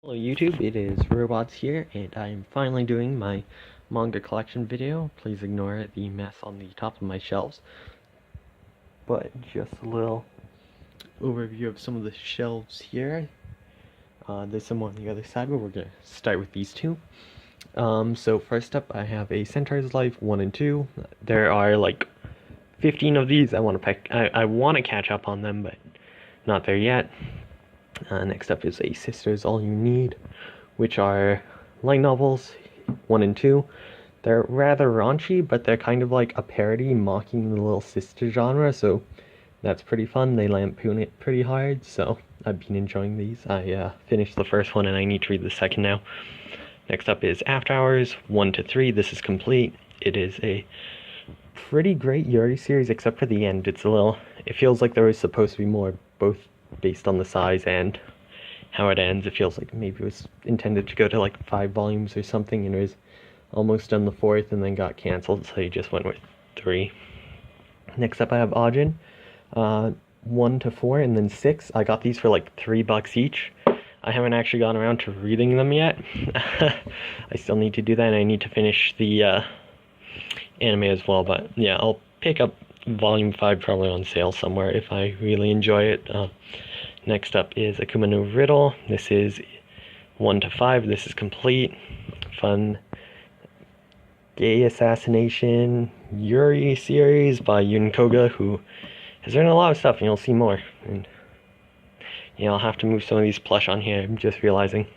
Hello YouTube, it is Robots here, and I am finally doing my manga collection video. Please ignore the mess on the top of my shelves. But just a little overview of some of the shelves here. There's some on the other side, but we're going to start with these two. So first up I have a Centaur's Life 1 and 2. There are like 15 of these. I want to catch up on them, but not there yet. Next up is a Sisters All You Need, which are light novels 1 and 2. They're rather raunchy, but they're kind of like a parody mocking the little sister genre, so that's pretty fun. They lampoon it pretty hard, so I've been enjoying these. I finished the first one and I need to read the second now. Next up is After Hours 1 to 3. This is complete. It is a pretty great Yuri series, except for the end. It feels like there was supposed to be more, both based on the size and how it ends. It feels like maybe it was intended to go to like 5 volumes or something, and it was almost done the 4th and then got cancelled, so he just went with 3. Next up I have Ajin, 1 to 4 and then 6. I got these for like $3 each. I haven't actually gotten around to reading them yet. I still need to do that, and I need to finish the anime as well, but yeah, I'll pick up Volume 5 probably on sale somewhere if I really enjoy it. Next up is Akuma no Riddle. This is 1 to 5. This is complete. Fun gay assassination Yuri series by Yun Koga, who has written a lot of stuff, and you'll see more. And yeah, I'll have to move some of these plush on here, I'm just realizing.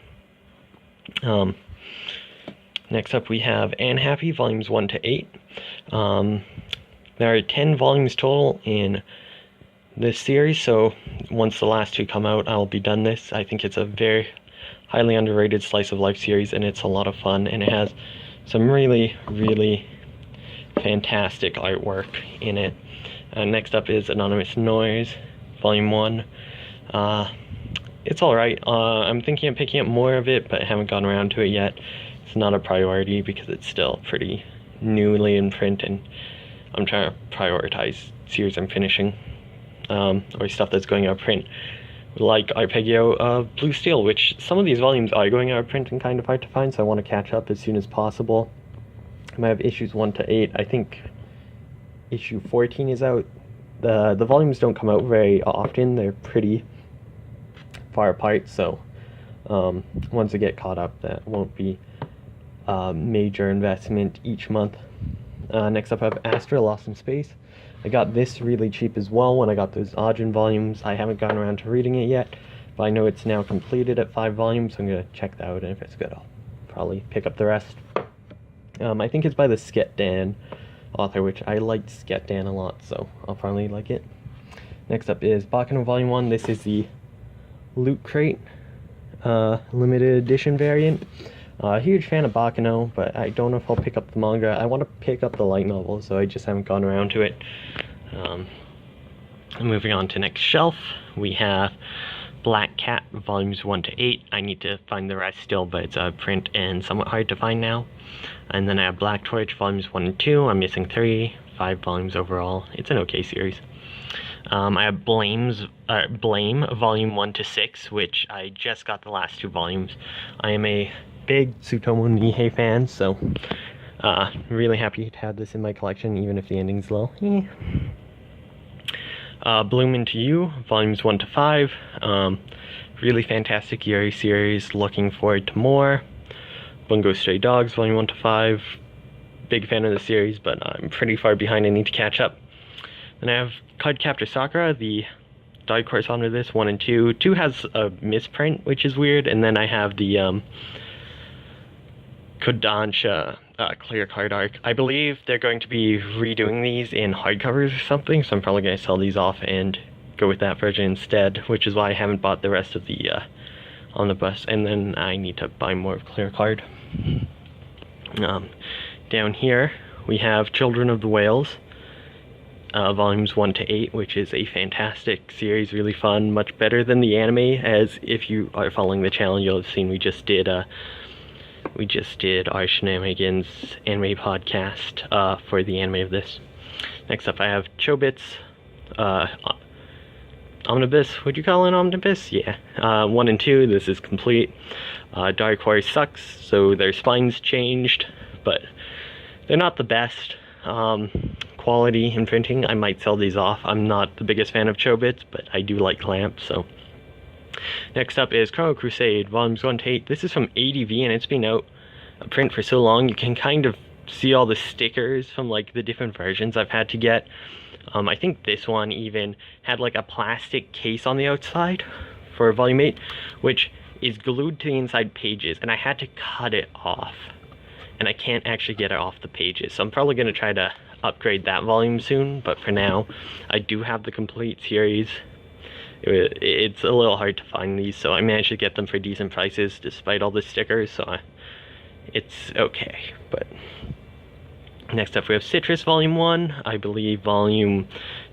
Next up we have Unhappy, volumes 1 to 8. There are 10 volumes total in this series, so once the last 2 come out, I'll be done this. I think it's a very highly underrated slice of life series, and it's a lot of fun, and it has some really, really fantastic artwork in it. Next up is Anonymous Noise, volume 1. It's alright. I'm thinking of picking up more of it, but I haven't gotten around to it yet. It's not a priority because it's still pretty newly in print, and I'm trying to prioritize series I'm finishing, or stuff that's going out of print, like Arpeggio Blue Steel, which some of these volumes are going out of print and kind of hard to find, so I want to catch up as soon as possible. I might have issues 1 to 8. I think issue 14 is out. The volumes don't come out very often. They're pretty far apart, so once I get caught up, that won't be a major investment each month. Next up I have Astra Lost in Space. I got this really cheap as well when I got those Ajin volumes. I haven't gotten around to reading it yet, but I know it's now completed at 5 volumes, so I'm going to check that out, and if it's good, I'll probably pick up the rest. I think it's by the Sket Dan author, which I liked Sket Dan a lot, so I'll probably like it. Next up is Baccano Volume 1. This is the Loot Crate limited edition variant. Huge fan of Baccano, but I don't know if I'll pick up the manga. I want to pick up the light novel, so I just haven't gone around to it. Moving on to next shelf, we have Black Cat, volumes 1 to 8. I need to find the rest still, but it's a print and somewhat hard to find now. And then I have Black Torch, volumes 1 and 2. I'm missing 3, 5 volumes overall. It's an okay series. I have Blame, volume 1 to 6, which I just got the last 2 volumes. I am a big Tsutomu Nihei fan, so really happy to have this in my collection, even if the ending's low. Bloom Into You, volumes 1 to 5. Really fantastic Yuri series, looking forward to more. Bungo Stray Dogs, volume 1 to 5. Big fan of the series, but I'm pretty far behind. I need to catch up. Then I have Cardcaptor Sakura, the Dark Horse on this, 1 and 2. 2 has a misprint, which is weird, and then I have the Kodansha clear card arc. I believe they're going to be redoing these in hardcovers or something, so I'm probably going to sell these off and go with that version instead, which is why I haven't bought the rest of the omnibus, and then I need to buy more of clear card. Down here we have Children of the Whales, volumes 1 to 8, which is a fantastic series, really fun, much better than the anime, as if you are following the channel, you'll have seen we just did our Shenanigans anime podcast for the anime of this. Next up I have Chobits, omnibus. Would you call it an omnibus? Yeah. 1 and 2, this is complete. Dark Horse sucks, so their spine's changed, but they're not the best. Quality and printing, I might sell these off. I'm not the biggest fan of Chobits, but I do like clamps, so. Next up is Chrono Crusade, volumes 1 to 8. This is from ADV, and it's been out of print for so long, you can kind of see all the stickers from like the different versions I've had to get. I think this one even had like a plastic case on the outside for volume 8, which is glued to the inside pages, and I had to cut it off. And I can't actually get it off the pages, so I'm probably going to try to upgrade that volume soon, but for now, I do have the complete series. It's a little hard to find these, so I managed to get them for decent prices despite all the stickers, so it's okay. But next up we have Citrus Volume 1. I believe Volume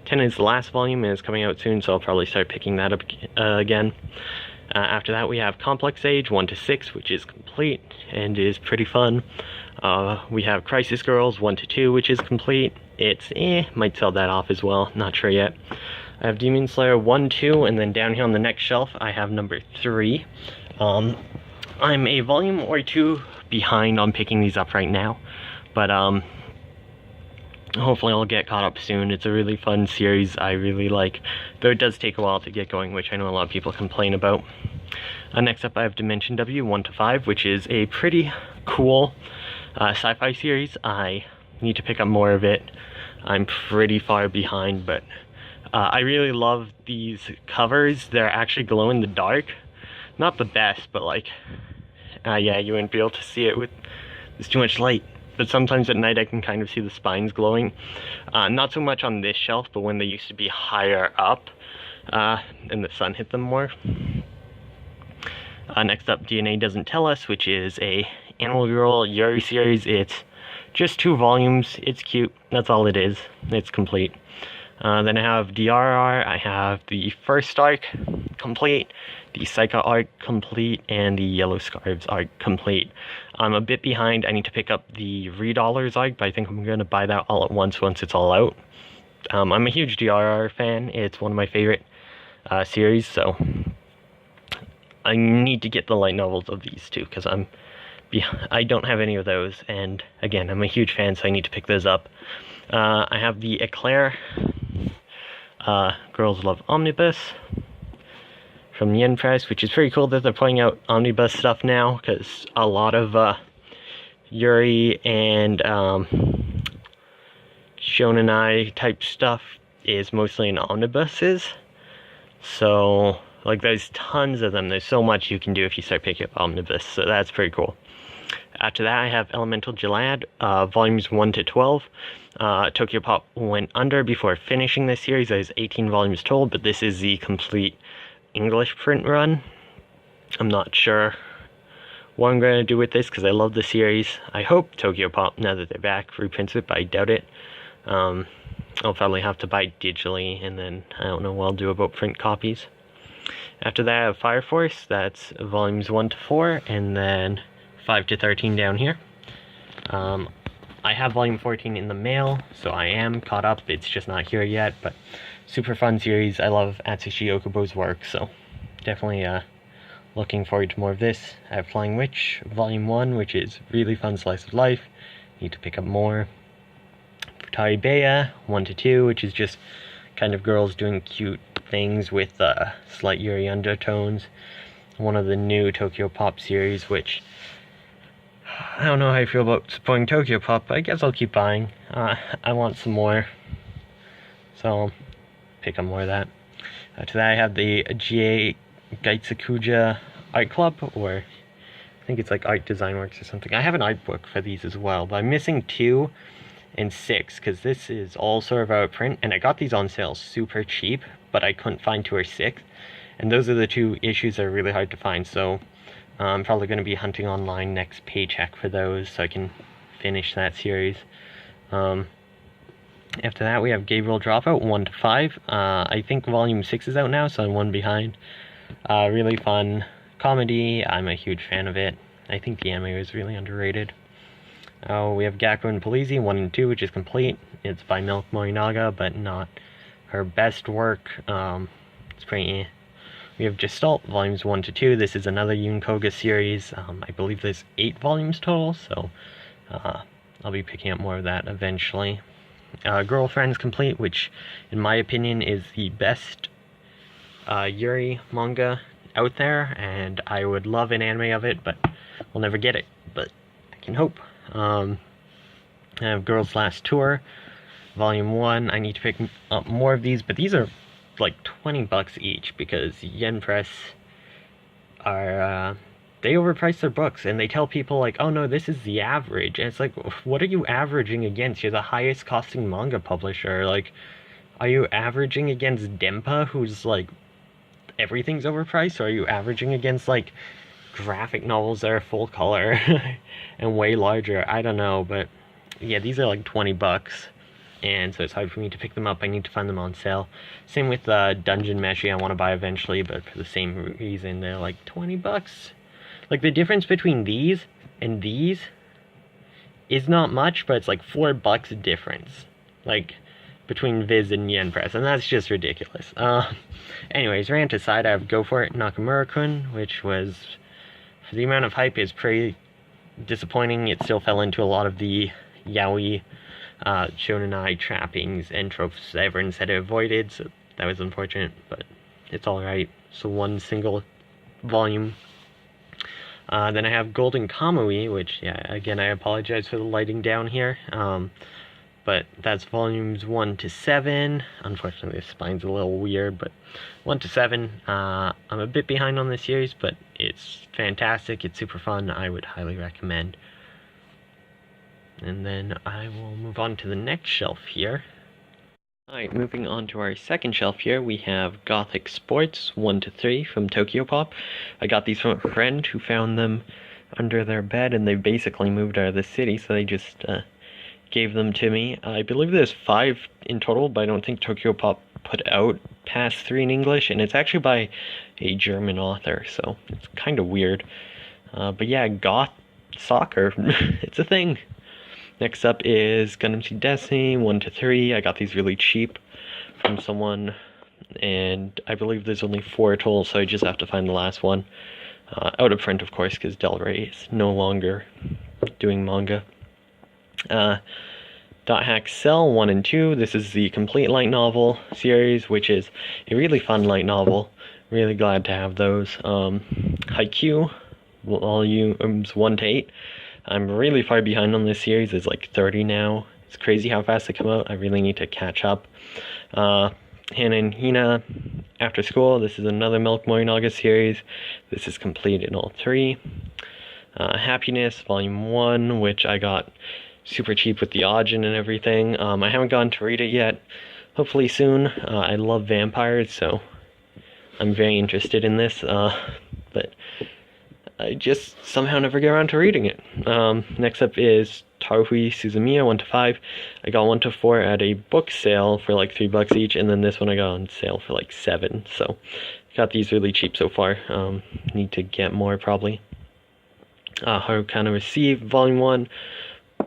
10 is the last volume and it's coming out soon, so I'll probably start picking that up again. After that we have Complex Age 1 to 6, which is complete and is pretty fun. We have Crisis Girls 1 to 2, which is complete. It's might sell that off as well, not sure yet. I have Demon Slayer 1, 2, and then down here on the next shelf I have number 3. I'm a volume or 2 behind on picking these up right now, but hopefully I'll get caught up soon. It's a really fun series I really like, though it does take a while to get going, which I know a lot of people complain about. Next up I have Dimension W 1 to 5, which is a pretty cool sci-fi series. I need to pick up more of it. I'm pretty far behind, but I really love these covers. They're actually glow in the dark. Not the best, but like, yeah, you wouldn't be able to see it with, there's too much light. But sometimes at night I can kind of see the spines glowing. Not so much on this shelf, but when they used to be higher up and the sun hit them more. Next up, DNA Doesn't Tell Us, which is a Animal Girl Yuri series. It's just 2 volumes. It's cute. That's all it is. It's complete. Then I have DRR. I have the first arc complete, the Psycho arc complete, and the Yellow Scarves arc complete. I'm a bit behind. I need to pick up the $3 arc, but I think I'm going to buy that all at once it's all out. I'm a huge DRR fan. It's one of my favorite series, so I need to get the light novels of these two, because I don't have any of those, and again, I'm a huge fan, so I need to pick those up. I have the Eclair Girls Love Omnibus from Yen Press, which is pretty cool that they're putting out omnibus stuff now, because a lot of Yuri and Shonenai type stuff is mostly in omnibuses. So, like, there's tons of them. There's so much you can do if you start picking up omnibus, so that's pretty cool. After that, I have Elemental Gelad, volumes 1 to 12. Tokyo Pop went under before finishing this series. There's 18 volumes total, but this is the complete English print run. I'm not sure what I'm going to do with this, because I love the series. I hope Tokyo Pop, now that they're back, reprints it, but I doubt it. I'll probably have to buy it digitally, and then I don't know what I'll do about print copies. After that, I have Fire Force. That's volumes 1 to 4, and then 5 to 13 down here. I have volume 14 in the mail, so I am caught up. It's just not here yet, but super fun series. I love Atsushi Okubo's work, so definitely looking forward to more of this. I have Flying Witch, volume 1, which is really fun slice of life. Need to pick up more. Futari Beya, 1 to 2, which is just kind of girls doing cute things with slight Yuri undertones. One of the new Tokyo Pop series, which I don't know how I feel about supporting Tokyo Pop, but I guess I'll keep buying. I want some more, so I'll pick up more of that. To that I have the GA Gaitsukuja Art Club, or I think it's like Art Design Works or something. I have an art book for these as well, but I'm missing 2 and 6, because this is all sort of out of print, and I got these on sale super cheap, but I couldn't find 2 or 6, and those are the 2 issues that are really hard to find, so I'm probably going to be hunting online next paycheck for those, so I can finish that series. After that, we have Gabriel Dropout 1 to 5. I think volume 6 is out now, so I'm 1 behind. Really fun comedy. I'm a huge fan of it. I think the anime was really underrated. We have Gakko and Polizzi 1 and 2, which is complete. It's by Milk Morinaga, but not her best work. It's pretty. We have Gestalt, volumes 1 to 2. This is another Yun Koga series. I believe there's 8 volumes total, so I'll be picking up more of that eventually. Girlfriend's Complete, which in my opinion is the best Yuri manga out there, and I would love an anime of it, but we'll never get it, but I can hope. I have Girls Last Tour, volume 1. I need to pick up more of these, but these are like 20 bucks each, because Yen Press are, they overprice their books, and they tell people like, oh no, this is the average, and it's like, what are you averaging against? You're the highest costing manga publisher. Like, are you averaging against Dempa, who's like, everything's overpriced, or are you averaging against like graphic novels that are full color and way larger? I don't know, but yeah, these are like 20 bucks, and so it's hard for me to pick them up. I need to find them on sale. Same with Dungeon Meshi, I want to buy eventually, but for the same reason, they're like 20 bucks. Like, the difference between these and these is not much, but it's like 4 bucks difference, like, between Viz and Yen Press, and that's just ridiculous. Anyways, rant aside, I have Go For It Nakamura-kun, which was, for the amount of hype, is pretty disappointing. It still fell into a lot of the yaoi shonenai trappings and tropes that everyone said it avoided, so that was unfortunate, but it's alright. So one single volume. Then I have Golden Kamui, which, yeah, again, I apologize for the lighting down here, but that's volumes 1 to 7. Unfortunately, the spine's a little weird, but 1 to 7. I'm a bit behind on this series, but it's fantastic, it's super fun, I would highly recommend. And then I will move on to the next shelf here. Alright, moving on to our second shelf here, we have Gothic Sports 1 to 3 from Tokyo Pop. I got these from a friend who found them under their bed, and they basically moved out of the city, so they just gave them to me. I believe there's 5 in total, but I don't think Tokyo Pop put out past 3 in English, and it's actually by a German author, so it's kind of weird. But yeah, goth soccer, it's a thing. Next up is Gundam Seed Destiny 1 to 3. I got these really cheap from someone, and I believe there's only 4 total, so I just have to find the last one. Out of print, of course, because Del Rey is no longer doing manga. Dot Hack Cell 1 and 2. This is the complete light novel series, which is a really fun light novel. Really glad to have those. Haikyuu volumes 1 to 8. I'm really far behind on this series. It's like 30 now. It's crazy how fast they come out. I really need to catch up. Hana and Hina After School. This is another Milk Morinaga series. This is complete in all 3. Happiness Volume 1, which I got super cheap with the Ajin and everything. I haven't gotten to read it yet. Hopefully soon. I love vampires, so I'm very interested in this. But I just somehow never get around to reading it. Next up is Taruhui Suzumiya 1 to 5. I got 1 to 4 at a book sale for like $3 each, and then this one I got on sale for like $7. So got these really cheap so far. Need to get more probably. Harukana Receive Volume 1.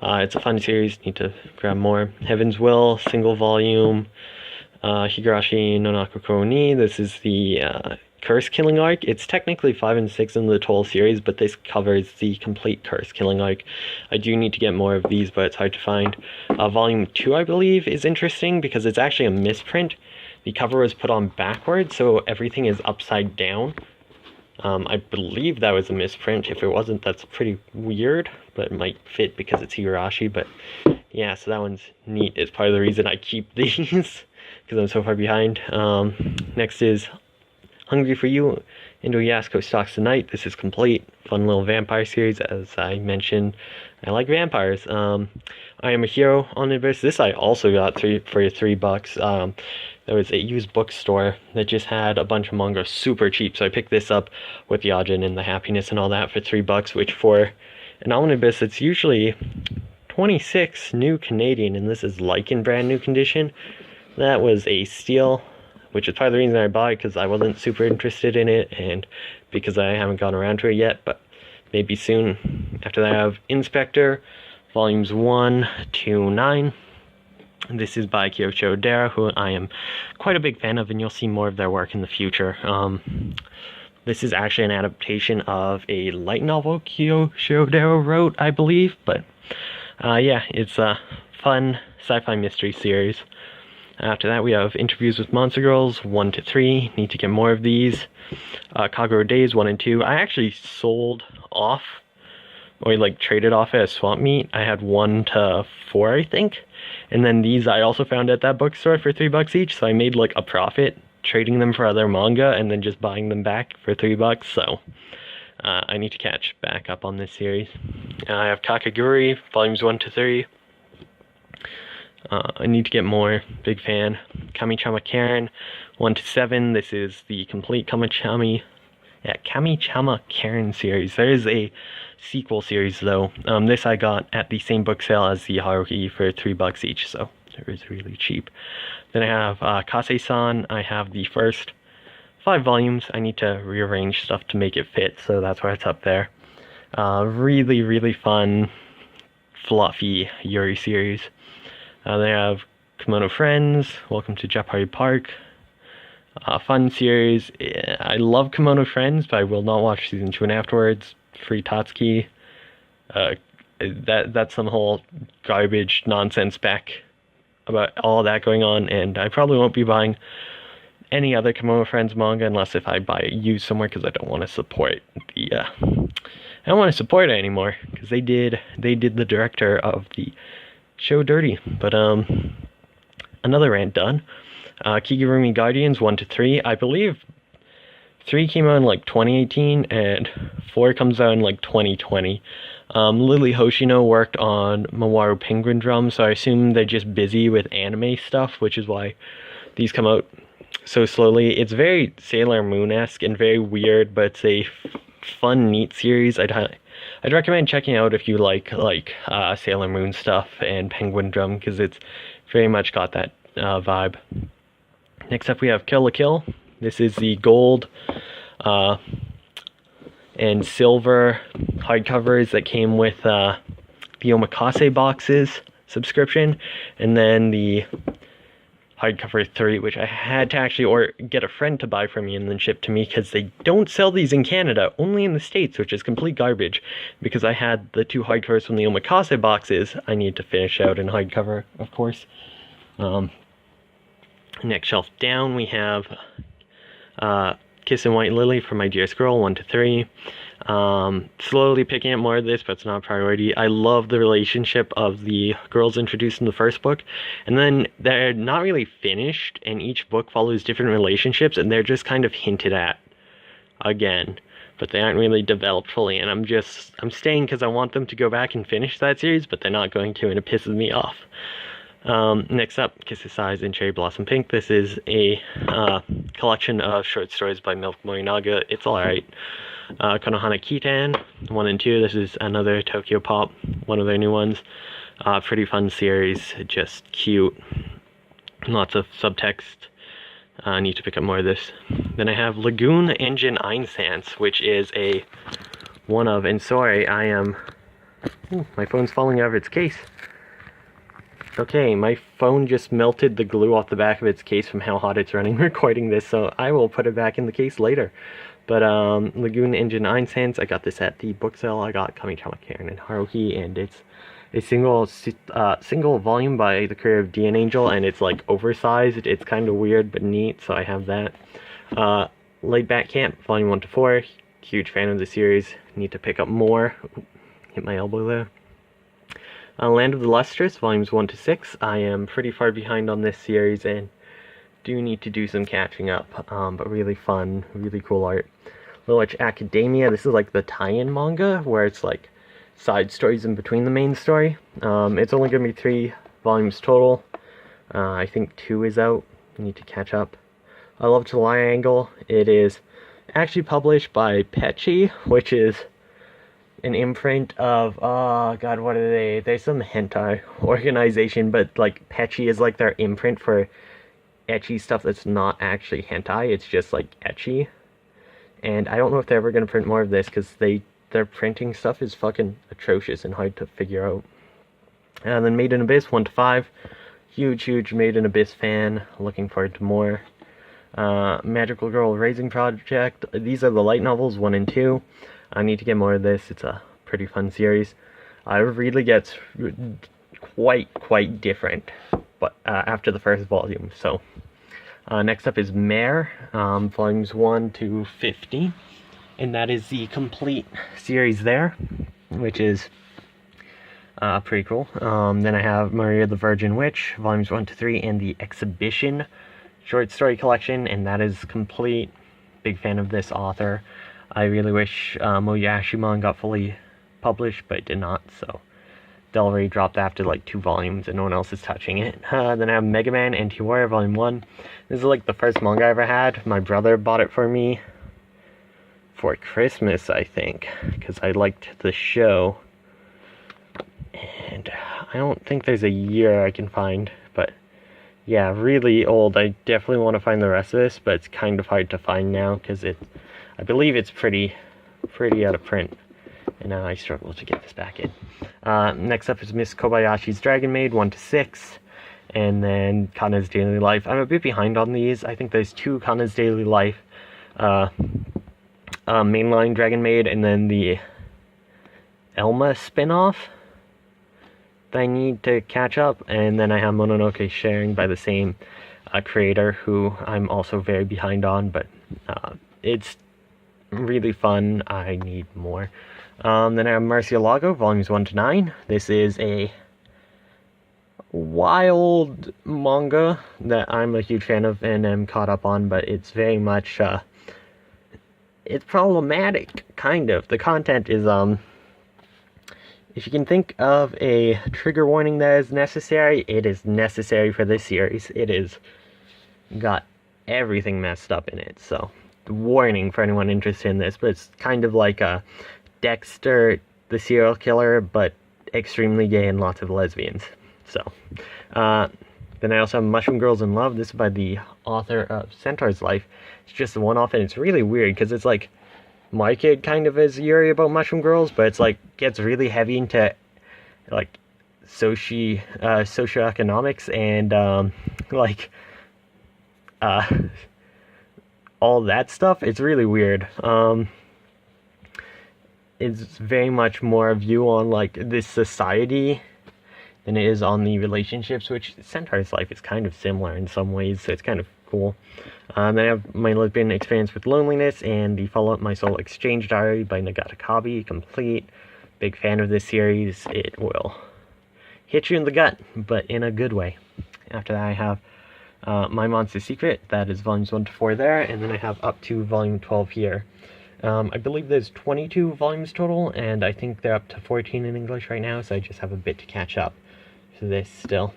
It's a fun series. Need to grab more. Heaven's Will single volume. Higurashi no Nakokoro ni. This is the Curse Killing arc. It's technically 5 and 6 in the total series, but this covers the complete Curse Killing arc. I do need to get more of these, but it's hard to find. Volume 2, I believe, is interesting because it's actually a misprint. The cover was put on backwards, so everything is upside down. I believe that was a misprint. If it wasn't, that's pretty weird, but it might fit because it's Higurashi. But yeah, so that one's neat. It's part of the reason I keep these because I'm so far behind. Next is Hungry for You, Indo Yasuko Stalks the Night. This is complete. Fun little vampire series. As I mentioned, I like vampires. I Am a Hero Omnibus. This I also got for $3. There was a used bookstore that just had a bunch of manga super cheap, so I picked this up with the Ajin and the Happiness and all that for $3, which for an omnibus it's usually 26 new Canadian, and this is like in brand new condition. That was a steal, which is part of the reason I bought it, because I wasn't super interested in it, and because I haven't gone around to it yet, but maybe soon. After that I have Inspector, volumes 1 to 9. This is by Kyocho Odera, who I am quite a big fan of, and you'll see more of their work in the future. This is actually an adaptation of a light novel Kyocho Odera wrote, I believe, but yeah, it's a fun sci-fi mystery series. After that, we have Interviews with Monster Girls 1 to 3. Need to get more of these. Kagura Days 1 and 2. I actually sold off, or like traded off at a swap meet. I had 1 to 4, I think. And then these I also found at that bookstore for $3 each, so I made like a profit trading them for other manga and then just buying them back for $3. So I need to catch back up on this series. I have Kakaguri volumes 1 to 3. I need to get more. Big fan. Kamichama Karen 1 to 7. This is the complete Kamichama Karen series. There is a sequel series though. This I got at the same book sale as the Haruhi for $3 each, so it was really cheap. Then I have Kase-san. I have the first 5 volumes. I need to rearrange stuff to make it fit, so that's why it's up there. Really, really fun, fluffy Yuri series. They have Kimono Friends, Welcome to Jeopardy Park. Fun series. I love Kimono Friends, but I will not watch season 2 and afterwards. Free Tatsuki. That's some whole garbage nonsense back about all that going on, and I probably won't be buying any other Kimono Friends manga unless if I buy it used somewhere, because I don't want to support the I don't want to support it anymore, because they did the director of the show dirty. But another rant done. Kigurumi Guardians 1 to 3. I believe 3 came out in like 2018 and 4 comes out in like 2020. Lily Hoshino worked on Mawaru Penguin Drum, so I assume they're just busy with anime stuff, which is why these come out so slowly. It's very Sailor Moon-esque and very weird, but it's a fun, neat series. I'd recommend checking out if you like Sailor Moon stuff and Penguin Drum, because it's very much got that vibe. Next up we have Kill la Kill. This is the gold and silver hardcovers that came with the Omakase boxes subscription, and then the hardcover 3, which I had to actually get a friend to buy for me and then ship to me, because they don't sell these in Canada, only in the States, which is complete garbage. Because I had the 2 hardcovers from the Omakase boxes, I need to finish out in hardcover, of course. Next shelf down we have Kiss and White Lily for My Dearest Girl 1 to 3. Slowly picking up more of this, but it's not a priority. I love the relationship of the girls introduced in the first book, and then they're not really finished, and each book follows different relationships, and they're just kind of hinted at again, but they aren't really developed fully, and I'm staying because I want them to go back and finish that series, but they're not going to, and it pisses me off. Next up, Kisses Eyes and Cherry Blossom Pink. This is a collection of short stories by Milk Morinaga. It's alright. Konohana Kitan 1 and 2. This is another Tokyo Pop, one of their new ones. Pretty fun series, just cute. Lots of subtext. I need to pick up more of this. Then I have Lagoon Engine Einstance, which is a one of, and sorry, my phone's falling out of its case. Okay, my phone just melted the glue off the back of its case from how hot it's running recording this, so I will put it back in the case later. But Lagoon Engine Einstance, I got this at the book sale. I got Kamichama Karen and Haruhi, and it's a single volume by the creator of DN Angel, and it's like oversized. It's kind of weird but neat, so I have that. Laid Back Camp, volume 1 to 4. Huge fan of the series. Need to pick up more. Hit my elbow there. Land of the Lustrous, volumes 1 to 6. I am pretty far behind on this series and do need to do some catching up, but really fun, really cool art. Little Witch Academia, this is like the tie-in manga, where it's like side stories in between the main story. It's only going to be 3 volumes total. I think 2 is out. I need to catch up. I Love Triangle. It is actually published by Pechi, which is an imprint of, oh god, what are they? There's some hentai organization, but like Pechi is like their imprint for ecchi stuff that's not actually hentai, it's just like ecchi. And I don't know if they're ever going to print more of this, because their printing stuff is fucking atrocious and hard to figure out. And then Made in Abyss 1 to 5. huge Made in Abyss fan. Looking forward to more. Magical Girl Raising Project. These are the light novels 1 and 2. I need to get more of this. It's a pretty fun series. It really gets quite different, but after the first volume. So next up is Mare, volumes 1 to 50, and that is the complete series there, which is pretty cool. Then I have Maria the Virgin Witch, volumes 1 to 3, and the Exhibition short story collection, and that is complete. Big fan of this author. I really wish Moyashimon got fully published, but it did not, so Del Rey dropped after like 2 volumes and no one else is touching it. Then I have Mega Man Anti-Warrior Volume 1. This is like the first manga I ever had. My brother bought it for me for Christmas, I think, because I liked the show. And I don't think there's a year I can find, but yeah, really old. I definitely want to find the rest of this, but it's kind of hard to find now because I believe it's pretty out of print, and now I struggle to get this back in. Next up is Miss Kobayashi's Dragon Maid 1 to 6, and then Kana's Daily Life. I'm a bit behind on these. I think there's 2 Kana's Daily Life, mainline Dragon Maid, and then the Elma spin-off that I need to catch up, and then I have Mononoke Sharing by the same creator, who I'm also very behind on, but it's really fun. I need more. Then I have Murcielago, volumes 1 to 9. This is a wild manga that I'm a huge fan of and am caught up on, but it's very much, it's problematic, kind of. The content is, if you can think of a trigger warning that is necessary, it is necessary for this series. It is got everything messed up in it, so warning for anyone interested in this, but it's kind of like a Dexter the serial killer, but extremely gay and lots of lesbians. So then I also have Mushroom Girls in Love. This is by the author of Centaur's Life. It's just a one-off, and it's really weird because it's like My Kid kind of is Yuri about Mushroom Girls, but it's like gets really heavy into like socioeconomics and all that stuff. It's really weird. It's very much more a view on like this society than it is on the relationships, which Centaur's Life is kind of similar in some ways, so it's kind of cool. Then I have My Lesbian Experience with Loneliness and the follow-up My Soul Exchange Diary by Nagata Kabi, complete. Big fan of this series. It will hit you in the gut, but in a good way. After that I have My Monster Secret. That is volumes 1 to 4 there, and then I have up to volume 12 here. I believe there's 22 volumes total, and I think they're up to 14 in English right now, so I just have a bit to catch up to this still.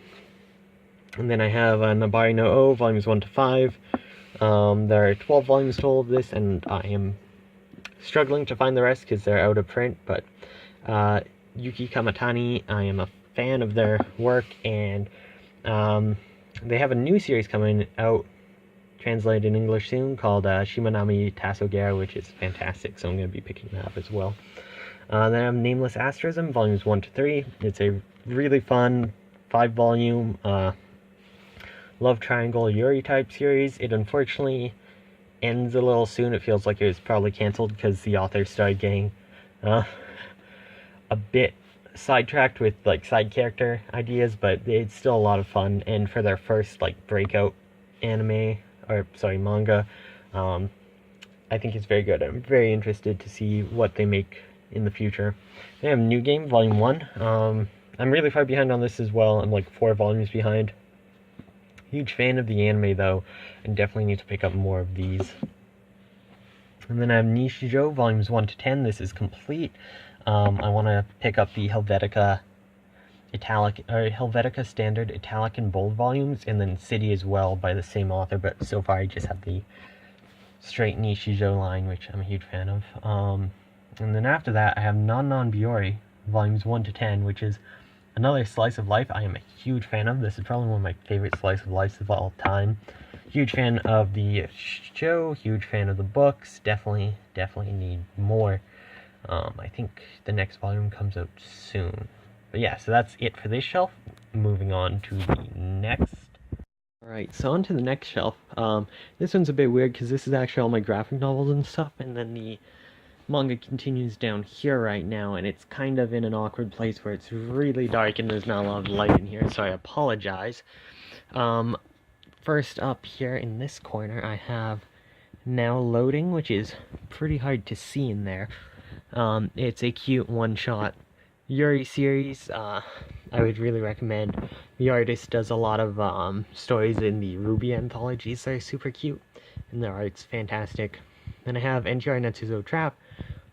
And then I have Nabari no O, volumes 1 to 5. There are 12 volumes total of this, and I am struggling to find the rest because they're out of print, but Yuki Kamatani, I am a fan of their work, and they have a new series coming out, translated in English soon, called Shimanami Tasogare, which is fantastic, so I'm going to be picking that up as well. Then I have Nameless Asterism, volumes 1 to 3. It's a really fun 5-volume love triangle Yuri type series. It unfortunately ends a little soon. It feels like it was probably canceled because the author started getting a bit sidetracked with like side character ideas, but it's still a lot of fun, and for their first like breakout manga, I think it's very good. I'm very interested to see what they make in the future. They have New Game Volume 1. I'm really far behind on this as well. I'm like 4 volumes behind. Huge fan of the anime though, and definitely need to pick up more of these. And then I have Nishijo volumes 1 to 10. This is complete. I want to pick up the Helvetica Standard Italic and Bold volumes, and then City as well by the same author, but so far I just have the straight Nishijo line, which I'm a huge fan of. And then after that I have Non Biori volumes 1 to 10, which is another slice of life I am a huge fan of. This is probably one of my favorite slice of lives of all time. Huge fan of the show, huge fan of the books, definitely need more. I think the next volume comes out soon. But yeah, so that's it for this shelf. moving on to the next. Alright, so on to the next shelf. This one's a bit weird because this is actually all my graphic novels and stuff, and then the manga continues down here right now, and it's kind of in an awkward place where it's really dark and there's not a lot of light in here, so I apologize. First up here in this corner, I have Now Loading, which is pretty hard to see in there. It's a cute one-shot Yuri series. I would really recommend. The artist does a lot of stories in the Ruby anthologies that are super cute, and their art's fantastic. Then I have NTR Netsuzo Trap,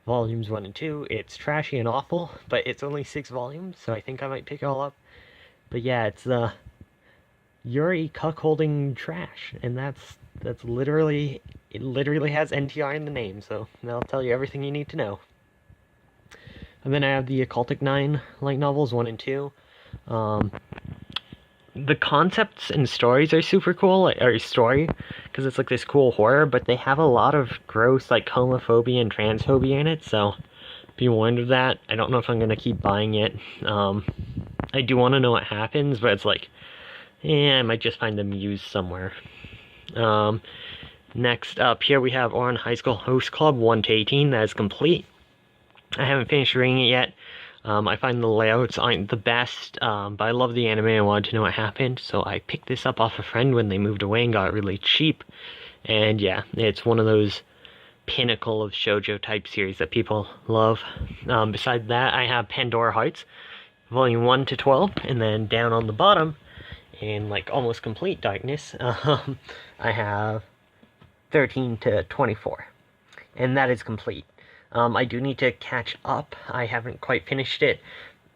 volumes 1 and 2. It's trashy and awful, but it's only 6 volumes, so I think I might pick it all up. But yeah, it's Yuri cuckolding trash, and that's literally, it literally has NTR in the name, so that'll tell you everything you need to know. And then I have the Occultic 9 light novels 1 and 2. The concepts and stories are super cool, because it's like this cool horror, but they have a lot of gross, like, homophobia and transphobia in it, so be warned of that. I don't know if I'm going to keep buying it. I do want to know what happens, but it's like, I might just find them used somewhere. Next up here we have Ouran High School Host Club 1 to 18, that is complete. I haven't finished reading it yet. I find the layouts aren't the best, but I love the anime and wanted to know what happened, so I picked this up off a friend when they moved away and got it really cheap. And yeah, it's one of those pinnacle of shoujo type series that people love. Besides that, I have Pandora Hearts, volume 1 to 12, and then down on the bottom, in like almost complete darkness, I have 13 to 24, and that is complete. I do need to catch up. I haven't quite finished it.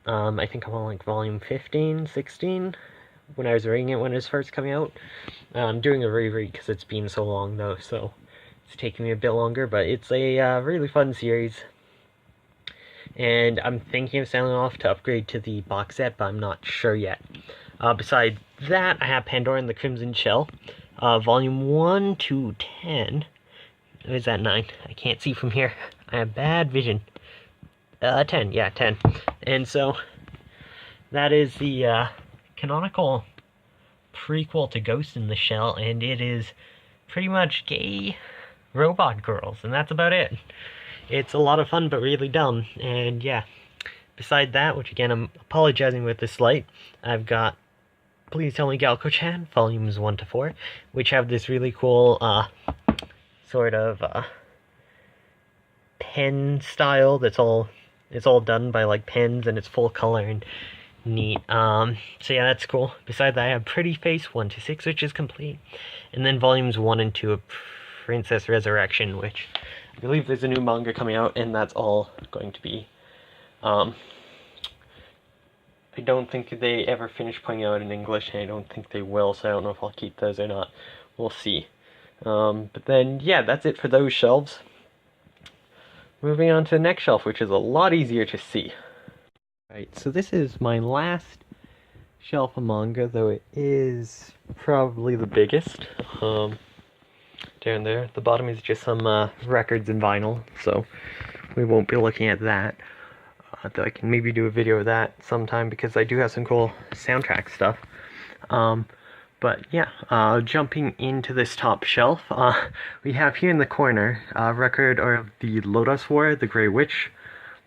I think I'm on like volume 15, 16, when I was reading it when it was first coming out. I'm doing a reread because it's been so long though, so it's taking me a bit longer, but it's a really fun series. And I'm thinking of selling off to upgrade to the box set, but I'm not sure yet. Besides that, I have Pandora and the Crimson Shell, volume 1 to 10. Or is that 9? I can't see from here. I have bad vision. 10, yeah, 10. And so, that is the canonical prequel to Ghost in the Shell, and it is pretty much gay robot girls, and that's about it. It's a lot of fun, but really dumb, and yeah. Beside that, which again, I'm apologizing with this light, I've got Please Tell Me Galco-chan, volumes 1 to 4, which have this really cool, sort of, pen style it's all done by like pens, and it's full color and neat. So yeah, that's cool. Besides that, I have Pretty Face 1 to 6, which is complete, and then volumes 1 and 2 of Princess Resurrection, which I believe there's a new manga coming out, and that's all going to be, I don't think they ever finish putting out in English, and I don't think they will, so I don't know if I'll keep those or not. We'll see. But then, yeah, that's it for those shelves. Moving on to the next shelf, which is a lot easier to see. Right, so this is my last shelf of manga, though it is probably the biggest. Down there, the bottom is just some records and vinyl, so we won't be looking at that. Though I can maybe do a video of that sometime, because I do have some cool soundtrack stuff. But yeah, jumping into this top shelf, we have here in the corner a record of the Lotus War, the Grey Witch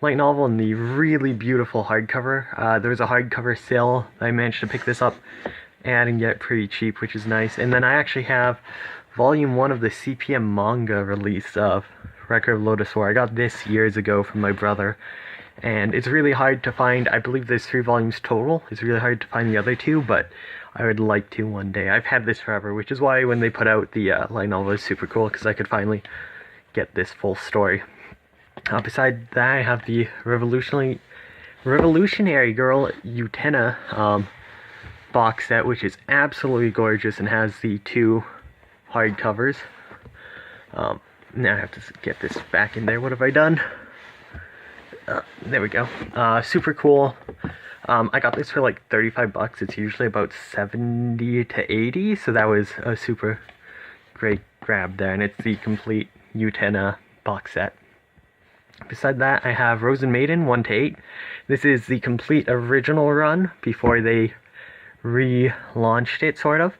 light novel, and the really beautiful hardcover. There was a hardcover sale. I managed to pick this up and get it pretty cheap, which is nice. And then I actually have volume 1 of the CPM manga release of Record of Lotus War. I got this years ago from my brother, and it's really hard to find. I believe there's 3 volumes total. It's really hard to find the other 2, but I would like to one day. I've had this forever, which is why when they put out the light novel, it's super cool, because I could finally get this full story. Beside that, I have the Revolutionary Girl Utena box set, which is absolutely gorgeous and has the 2 hardcovers. Now I have to get this back in there. What have I done? There we go. Super cool. I got this for like 35 bucks. It's usually about 70 to 80, so that was a super great grab there, and it's the complete Utena box set. Beside that, I have Rose and Maiden 1 to 8. This is the complete original run before they relaunched it, sort of.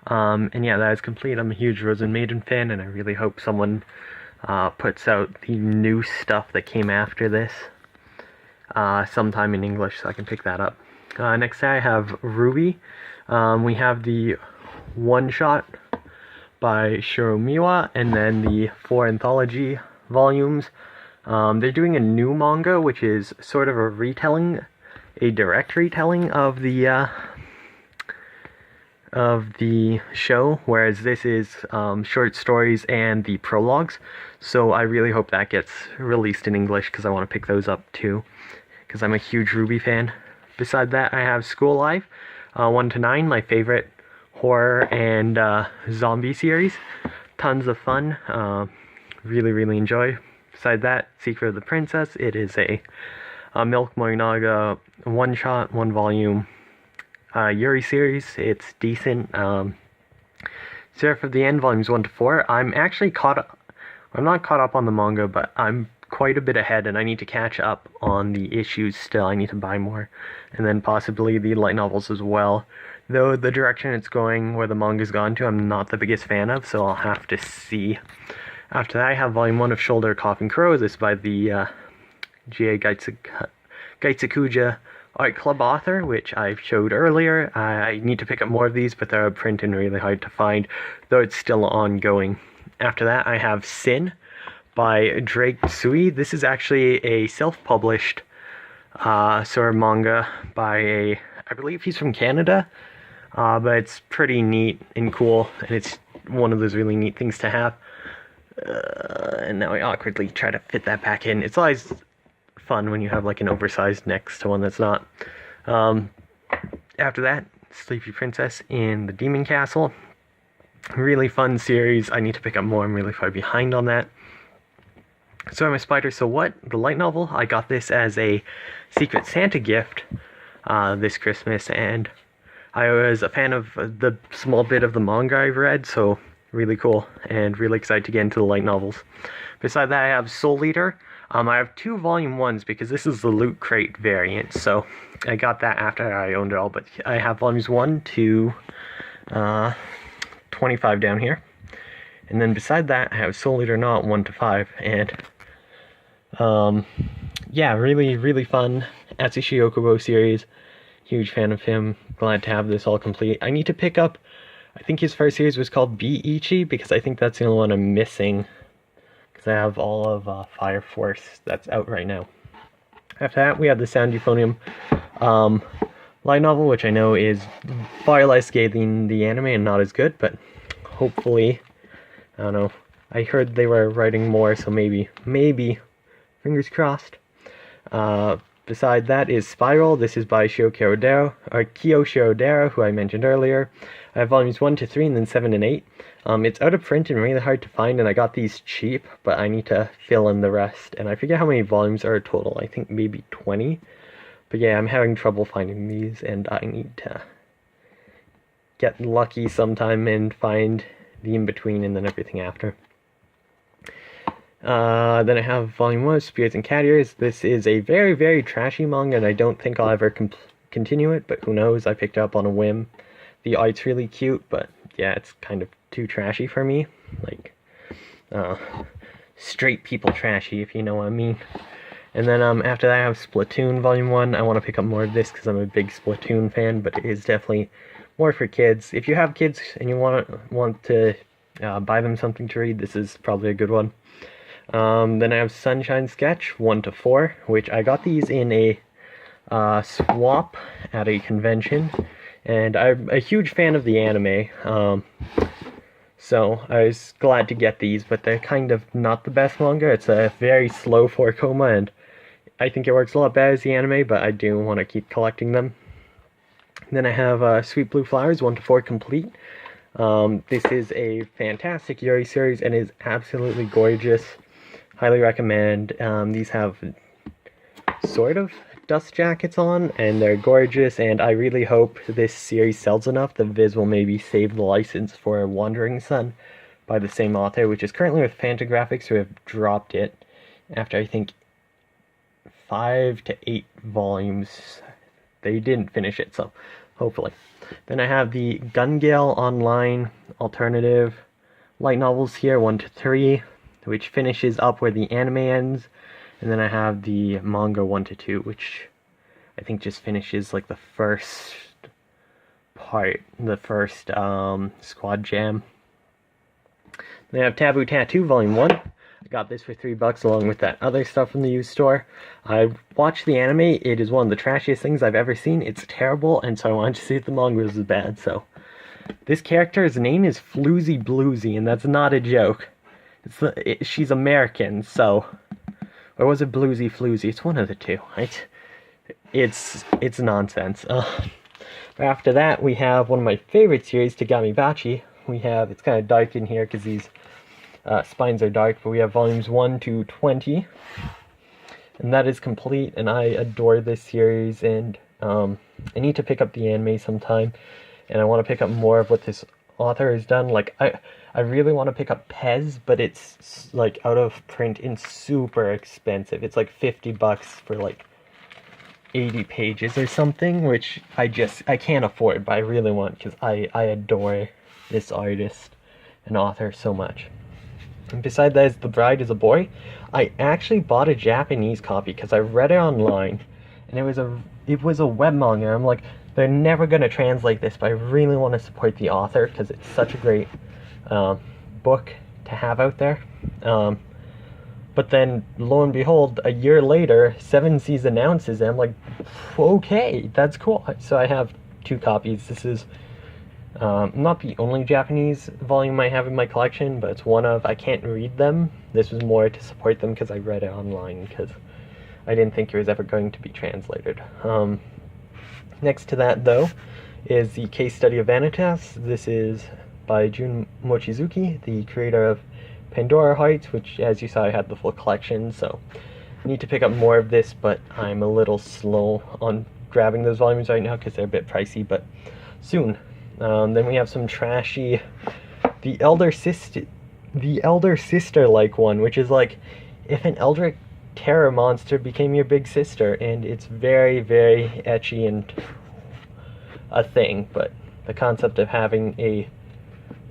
And yeah, that is complete. I'm a huge Rose and Maiden fan, and I really hope someone puts out the new stuff that came after this sometime in English so I can pick that up. Next I have Ruby. We have the one-shot by Shiromiwa, and then the 4 anthology volumes. They're doing a new manga, which is sort of a retelling, a direct retelling of the show, whereas this is short stories and the prologues. So I really hope that gets released in English, because I want to pick those up too, because I'm a huge Ruby fan. Beside that, I have School Life 1 to 9, my favorite horror and zombie series. Tons of fun. Really enjoy. Beside that, Secret of the Princess. It is a Milk Morinaga one-shot, 1-volume Yuri series. It's decent. Seraph of the End, volumes 1 to 4. I'm not caught up on the manga, but I'm quite a bit ahead, and I need to catch up on the issues still. I need to buy more, and then possibly the light novels as well. Though the direction it's going, where the manga's gone to, I'm not the biggest fan of, so I'll have to see. After that, I have volume 1 of Shoulder Coffin Crow. This is by the G.A. Gaitsukuja Art Club author, which I showed earlier. I need to pick up more of these, but they're out of print and really hard to find, though it's still ongoing. After that, I have Sin by Drake Tsui. This is actually a self-published sort of manga by I believe he's from Canada, but it's pretty neat and cool, and it's one of those really neat things to have. And now I awkwardly try to fit that back in. It's always fun when you have like an oversized next to one that's not. After that, Sleepy Princess in the Demon Castle. Really fun series. I need to pick up more. I'm really far behind on that. So I'm a Spider, So What? The light novel. I got this as a Secret Santa gift this Christmas, and I was a fan of the small bit of the manga I've read, so really cool, and really excited to get into the light novels. Beside that, I have Soul Eater. I have 2 volume 1s because this is the Loot Crate variant, so I got that after I owned it all, but I have volumes 1 to 25 down here. And then beside that, I have Soul Eater Not 1 to 5, and yeah, really fun Atsushi Okubo series. Huge fan of him. Glad to have this all complete. I need to pick up, I think his first series was called Be Ichi, because I think that's the only one I'm missing, because I have all of Fire Force that's out right now. After that, we have the Sound Euphonium light novel, which I know is far less gay than the anime and not as good, but hopefully, I don't know. I heard they were writing more, so maybe, fingers crossed. Beside that is Spiral. This is by Kiyo Shirodero, who I mentioned earlier. I have volumes 1 to 3 and then 7 and 8. It's out of print and really hard to find, and I got these cheap, but I need to fill in the rest. And I forget how many volumes are total. I think maybe 20. But yeah, I'm having trouble finding these, and I need to get lucky sometime and find the in-between and then everything after. Then I have volume 1 of Spirits and Cat Ears. This is a very trashy manga, and I don't think I'll ever continue it, but who knows, I picked it up on a whim. The art's really cute, but yeah, it's kind of too trashy for me. Like, straight people trashy, if you know what I mean. And then after that I have Splatoon volume 1. I want to pick up more of this because I'm a big Splatoon fan, but it is definitely more for kids. If you have kids and you want to buy them something to read, this is probably a good one. Then I have Sunshine Sketch 1 to 4, which I got these in a swap at a convention, and I'm a huge fan of the anime, so I was glad to get these, but they're kind of not the best manga. It's a very slow 4 coma, and I think it works a lot better as the anime, but I do want to keep collecting them. Then I have Sweet Blue Flowers 1 to 4 complete. This is a fantastic Yuri series and is absolutely gorgeous. Highly recommend. These have sort of dust jackets on, and they're gorgeous, and I really hope this series sells enough that Viz will maybe save the license for Wandering Sun by the same author, which is currently with Fantagraphics, who have dropped it after, I think, 5 to 8 volumes. They didn't finish it, so hopefully. Then I have the Gun Gale Online alternative light novels here, 1 to 3, which finishes up where the anime ends. And then I have the manga 1 to 2, which I think just finishes like the first part, the first Squad Jam. Then I have Taboo Tattoo Volume 1. I got this for $3 along with that other stuff from the used store. I watched the anime. It is one of the trashiest things I've ever seen. It's terrible, and so I wanted to see if the manga was bad. So this character's name is Floozy Bloozy, and that's not a joke. She's American, so... Or was it Bluesy Floozy? It's one of the two, right? It's nonsense. After that, we have one of my favorite series, Tagami Bachi. It's kind of dark in here because these spines are dark, but we have volumes 1 to 20. And that is complete, and I adore this series, and I need to pick up the anime sometime, and I want to pick up more of what this author has done. Like, I really want to pick up Pez, but it's like out of print and super expensive. It's like $50 for like 80 pages or something, which I can't afford, but I really want, because I adore this artist and author so much. And beside that is The Bride is a Boy. I actually bought a Japanese copy because I read it online, and it was a web manga. I'm like, they're never going to translate this, but I really want to support the author because it's such a great book to have out there. But then, lo and behold, a year later, Seven Seas announces it. I'm like, okay, that's cool. So I have 2 copies. This is not the only Japanese volume I have in my collection, but it's one of. I can't read them. This was more to support them because I read it online, because I didn't think it was ever going to be translated. Next to that, though, is the Case Study of Vanitas. This is by Jun Mochizuki, the creator of Pandora Hearts, which, as you saw, I had the full collection, so I need to pick up more of this, but I'm a little slow on grabbing those volumes right now because they're a bit pricey, but soon. Then we have some trashy, the elder sister-like one, which is like if an Eldritch Terror monster became your big sister, and it's very, very ecchi and a thing, but the concept of having a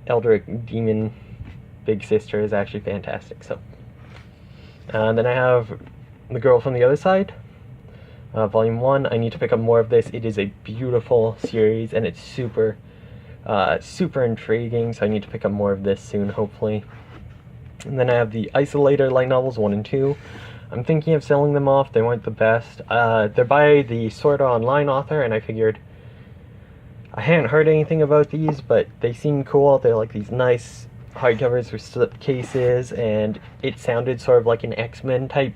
Eldritch demon big sister is actually fantastic. So then I have The Girl from the Other Side, volume 1. I need to pick up more of this. It is a beautiful series, and it's super intriguing, so I need to pick up more of this soon, hopefully. And then I have the Isolator light novels 1 and 2. I'm thinking of selling them off. They weren't the best. They're by the Sword Art Online author, and I figured I hadn't heard anything about these, but they seem cool. They're like these nice hardcovers with slip cases, and it sounded sort of like an X-Men type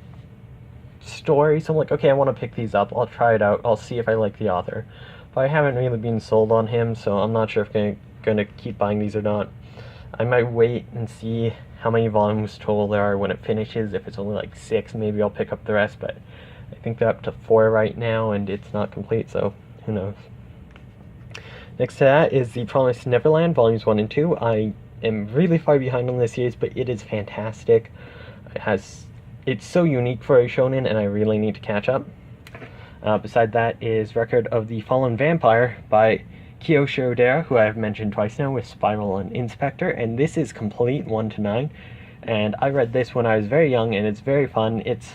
story, so I'm like, okay, I want to pick these up. I'll try it out. I'll see if I like the author. But I haven't really been sold on him, so I'm not sure if I'm going to keep buying these or not. I might wait and see how many volumes total there are when it finishes. If it's only like 6, maybe I'll pick up the rest, but I think they're up to 4 right now, and it's not complete, so who knows. Next to that is The Promised Neverland, volumes 1 and 2. I am really far behind on this series, but it is fantastic. It's so unique for a shonen, and I really need to catch up. Beside that is Record of the Fallen Vampire by Kiyoshi Odera, who I've mentioned twice now, with Spiral and Inspector, and this is complete 1 to 9. And I read this when I was very young, and it's very fun. It's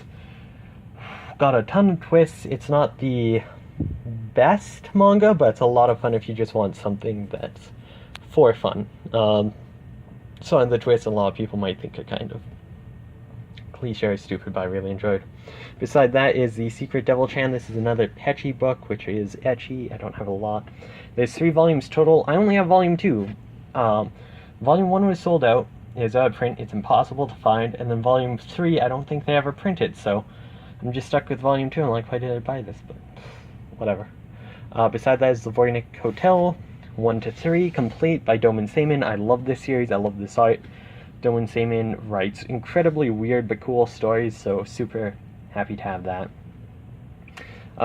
got a ton of twists. It's not the best manga, but it's a lot of fun if you just want something that's for fun. Some of the twists a lot of people might think are kind of cliche or stupid, but I really enjoyed. Beside that is The Secret Devil Chan. This is another ecchi book, which is ecchi. I don't have a lot. There's 3 volumes total. I only have volume 2. Volume 1 was sold out. It is out of print. It's impossible to find. And then volume 3, I don't think they ever printed, so I'm just stuck with volume 2. I'm like, why did I buy this? But whatever. Beside that is The Voynich Hotel, 1 to 3, complete by Doman Seiman. I love this series. I love this art. Doman Seiman writes incredibly weird but cool stories, so super happy to have that.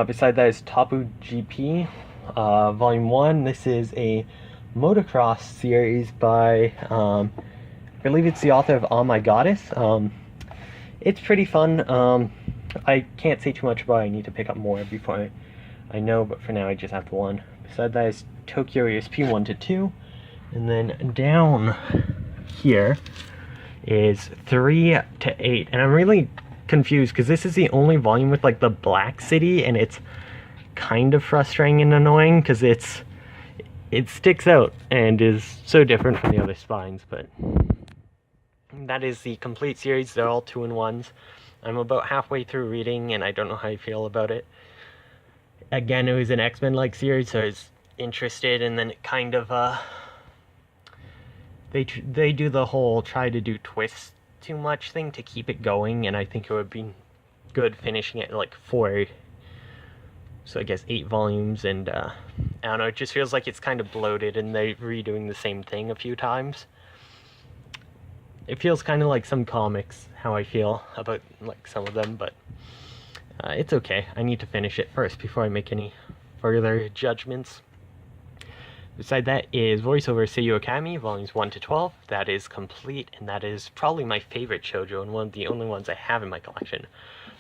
Beside that is Tapu GP, Volume 1. This is a motocross series by, I believe it's the author of Oh My Goddess. It's pretty fun. I can't say too much about it. I need to pick up more before I know, but for now I just have the one. Beside that is Tokyo ESP 1 to 2. And then down here is 3 to 8. And I'm really confused because this is the only volume with like the Black City, and it's kind of frustrating and annoying because it sticks out and is so different from the other spines. But that is the complete series. They're all 2-in-1s. I'm about halfway through reading and I don't know how I feel about it. Again, it was an X-Men like series, so I was interested, and then it kind of they do the whole try to do twist too much thing to keep it going, and I think it would be good finishing it like 4, so I guess 8 volumes, and I don't know, it just feels like it's kind of bloated and they're redoing the same thing a few times. It feels kind of like some comics, how I feel about like some of them, but it's okay. I need to finish it first before I make any further judgments. Beside that is Voiceover Seiyuu Akami, volumes 1 to 12. That is complete, and that is probably my favorite shoujo, and one of the only ones I have in my collection.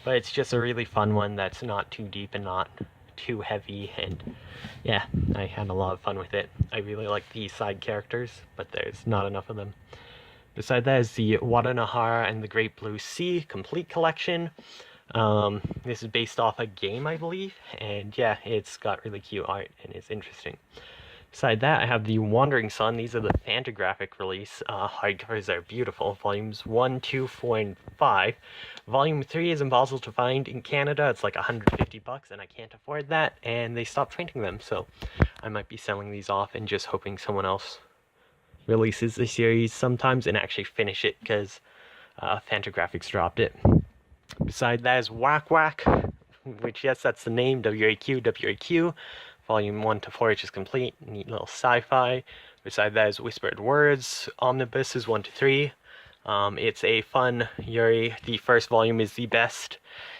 But it's just a really fun one that's not too deep and not too heavy, and yeah, I had a lot of fun with it. I really like the side characters, but there's not enough of them. Beside that is the Waranahara and the Great Blue Sea complete collection. This is based off a game, I believe, and yeah, it's got really cute art and it's interesting. Beside that, I have the Wandering Sun. These are the Fantagraphic release. Hardcovers are beautiful. Volumes 1, 2, 4, and 5. Volume 3 is impossible to find in Canada. It's like $150 and I can't afford that, and they stopped printing them, so I might be selling these off and just hoping someone else releases the series sometimes and actually finish it, because Fantagraphics dropped it. Beside that is Whack Whack, which, yes, that's the name, WAQ. Volume 1 to 4 is complete. Neat little sci-fi. Beside that is Whispered Words. Omnibus is 1 to 3. It's a fun Yuri. The first volume is the best.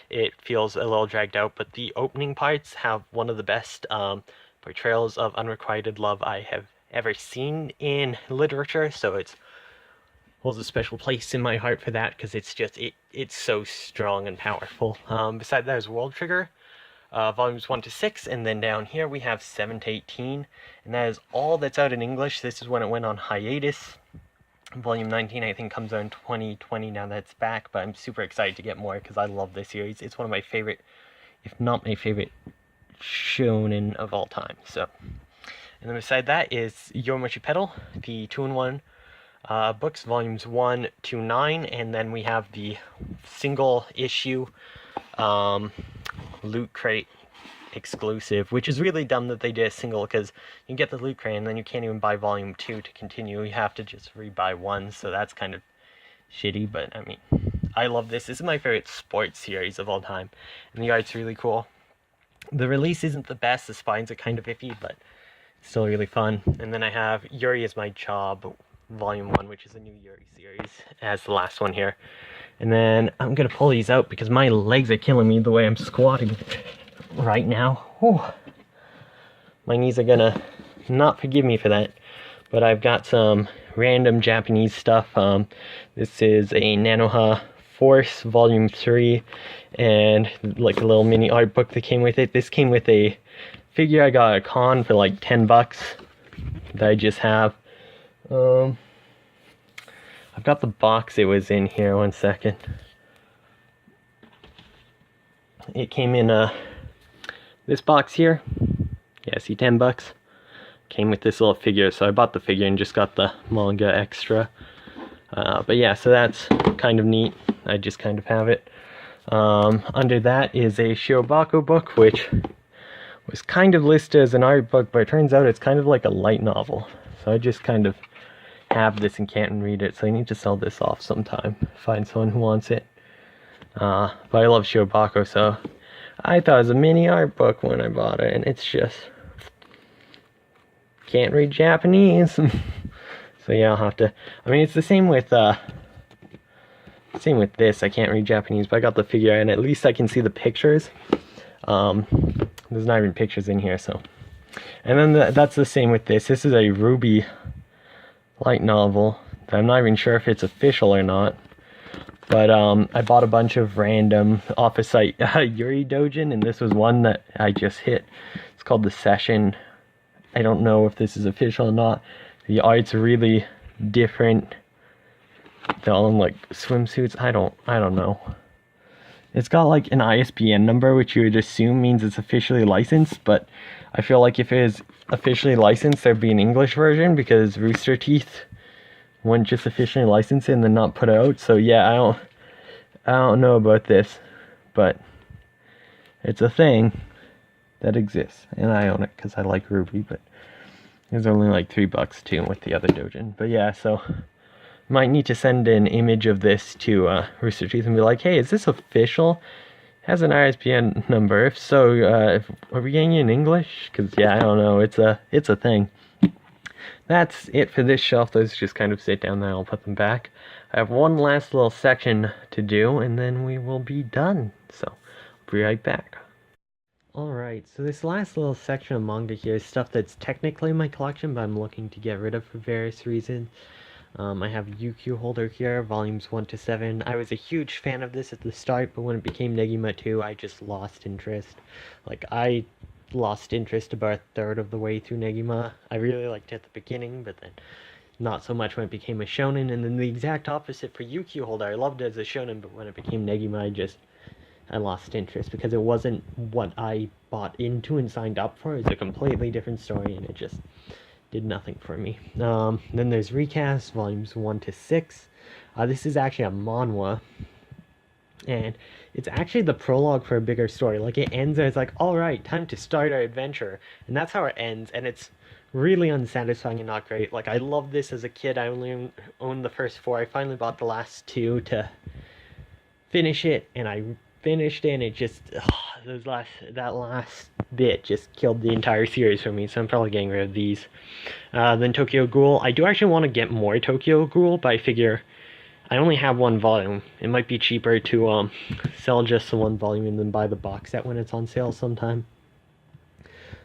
It feels a little dragged out, but the opening parts have one of the best portrayals of unrequited love I have ever seen in literature, so it holds a special place in my heart for that, because it's so strong and powerful. Beside that is World Trigger, volumes 1 to 6, and then down here we have 7 to 18, and that is all that's out in English. This is when it went on hiatus. Volume 19 I think comes out in 2020 now that it's back, but I'm super excited to get more because I love this series. It's one of my favorite, if not my favorite, shonen of all time. So, and then beside that is Yomochi Pedal, the 2-in-1 books, volumes 1 to 9, and then we have the single issue Loot Crate exclusive, which is really dumb that they did a single, because you get the Loot Crate and then you can't even buy volume 2 to continue. You have to just rebuy 1, so that's kind of shitty, but I mean, I love this. This is my favorite sports series of all time, and the art's really cool. The release isn't the best, the spines are kind of iffy, but still really fun. And then I have Yuri Is My Job, volume 1, which is a new Yuri series, as the last one here. And then I'm gonna pull these out because my legs are killing me the way I'm squatting right now. Whew. My knees are gonna not forgive me for that. But I've got some random Japanese stuff. This is a Nanoha Force volume 3, and like a little mini art book that came with it. This came with a figure I got at a con for like $10 that I just have. I've got the box it was in here. One second. It came in this box here. Yeah, see, $10. Came with this little figure, so I bought the figure and just got the manga extra. But yeah, so that's kind of neat. I just kind of have it. Under that is a Shirobako book, which was kind of listed as an art book, but it turns out it's kind of like a light novel. So I just kind of have this and can't read it, so I need to sell this off sometime. Find someone who wants it. But I love Shirobako, so I thought it was a mini art book when I bought it, and it's just... can't read Japanese. So yeah, I'll have to... I mean, it's the same with this. I can't read Japanese, but I got the figure, and at least I can see the pictures. There's not even pictures in here, so... And then that's the same with this. This is a Ruby light novel. I'm not even sure if it's official or not. But I bought a bunch of random off a site Yuri Dojin, and this was one that I just hit. It's called The Session. I don't know if this is official or not. The art's really different. They're all in like swimsuits. I don't know. It's got like an ISBN number, which you would assume means it's officially licensed, but I feel like if it is officially licensed, there'd be an English version, because Rooster Teeth wouldn't just officially license it and then not put it out. So yeah, I don't know about this, but it's a thing that exists, and I own it because I like Ruby, but it's only like $3 too with the other Dojin. But yeah, so might need to send an image of this to Rooster Teeth and be like, hey, is this official? Has an ISBN number? If so, are we getting it in English? Because yeah, I don't know. It's a thing. That's it for this shelf. Those just kind of sit down there. I'll put them back. I have one last little section to do, and then we will be done. So, I'll be right back. Alright, so this last little section of manga here is stuff that's technically in my collection, but I'm looking to get rid of for various reasons. I have UQ Holder here, volumes 1 to 7. I was a huge fan of this at the start, but when it became Negima 2, I just lost interest. Like, I lost interest about a third of the way through Negima. I really liked it at the beginning, but then not so much when it became a shonen, and then the exact opposite for UQ Holder. I loved it as a shonen, but when it became Negima, I lost interest because it wasn't what I bought into and signed up for. It was a completely different story, and it just did nothing for me. Then there's Recast, volumes 1 to 6. This is actually a manhwa, and it's actually the prologue for a bigger story. Like, it ends and it's like, alright, time to start our adventure. And that's how it ends, and it's really unsatisfying and not great. Like, I loved this as a kid. I only owned the first 4. I finally bought the last 2 to finish it, and I finished it, and it just, that last bit just killed the entire series for me, so I'm probably getting rid of these. Then Tokyo Ghoul. I do actually want to get more Tokyo Ghoul, but I figure I only have 1 volume. It might be cheaper to sell just the 1 volume and then buy the box set when it's on sale sometime.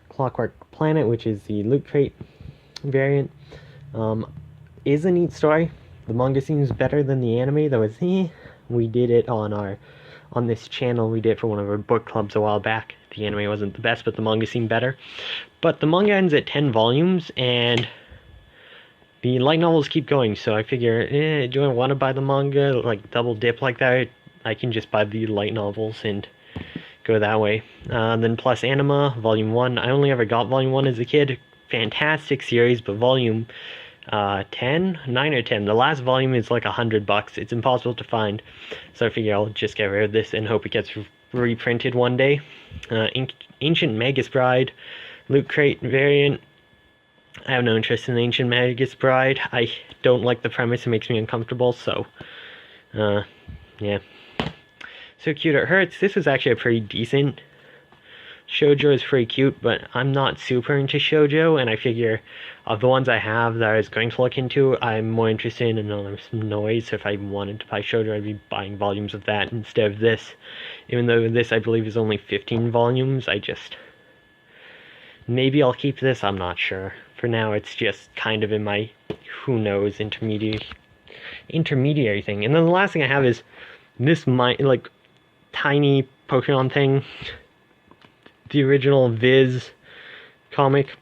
Clockwork Planet, which is the Loot Crate variant, is a neat story. The manga seems better than the anime, though it's we did it on this channel. We did it for one of our book clubs a while back. The anime wasn't the best, but the manga seemed better. But the manga ends at 10 volumes, and the light novels keep going, so I figure, do I want to buy the manga, like, double dip like that? I can just buy the light novels and go that way. Then Plus Anima, Volume 1. I only ever got Volume 1 as a kid. Fantastic series, but Volume 9 or 10. The last volume is like $100. It's impossible to find, so I figure I'll just get rid of this and hope it gets reprinted one day. Ancient Magus Bride, Loot Crate variant. I have no interest in Ancient Magus Bride. I don't like the premise. It makes me uncomfortable, so yeah. So Cute It Hurts. This was actually a pretty decent shoujo. Is pretty cute, but I'm not super into shoujo, and I figure of the ones I have that I was going to look into, I'm more interested in Another Noise. So if I wanted to buy shoujo, I'd be buying volumes of that instead of this. Even though this, I believe, is only 15 volumes, maybe I'll keep this, I'm not sure. For now, it's just kind of in my, who knows, intermediary thing. And then the last thing I have is this, like, tiny Pokemon thing. The original Viz comic.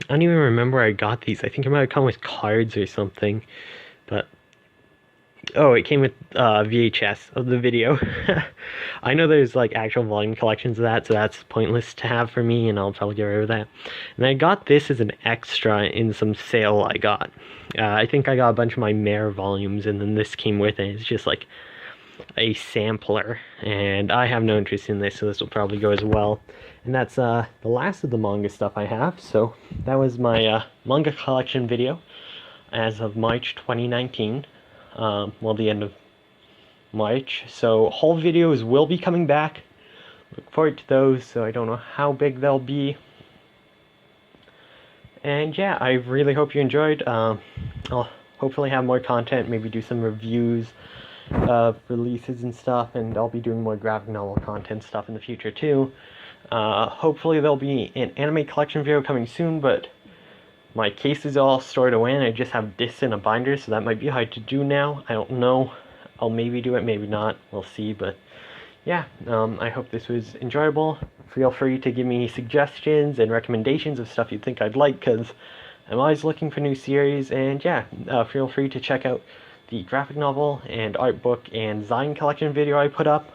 I don't even remember where I got these. I think it might have come with cards or something. But, oh, it came with VHS of the video. I know there's like actual volume collections of that, so that's pointless to have for me, and I'll probably get rid of that. And I got this as an extra in some sale I got. I think I got a bunch of my Mare volumes, and then this came with it. It's just like a sampler, and I have no interest in this, so this will probably go as well. And that's the last of the manga stuff I have. So that was my manga collection video as of March 2019. Well, the end of March. So whole videos will be coming back. Look forward to those. So I don't know how big they'll be. And yeah, I really hope you enjoyed. I'll hopefully have more content, maybe do some reviews of releases and stuff, and I'll be doing more graphic novel content stuff in the future too. Hopefully there'll be an anime collection video coming soon, but my case is all stored away and I just have discs in a binder, so that might be hard to do now. I don't know. I'll maybe do it, maybe not. We'll see, but yeah, I hope this was enjoyable. Feel free to give me suggestions and recommendations of stuff you think I'd like, because I'm always looking for new series, and yeah, feel free to check out the graphic novel and art book and Zine collection video I put up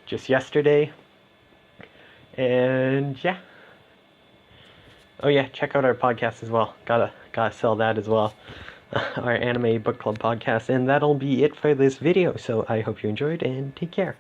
just yesterday. And yeah. Oh yeah, check out our podcast as well. Gotta sell that as well. Our anime book club podcast, and that'll be it for this video. So I hope you enjoyed, and take care.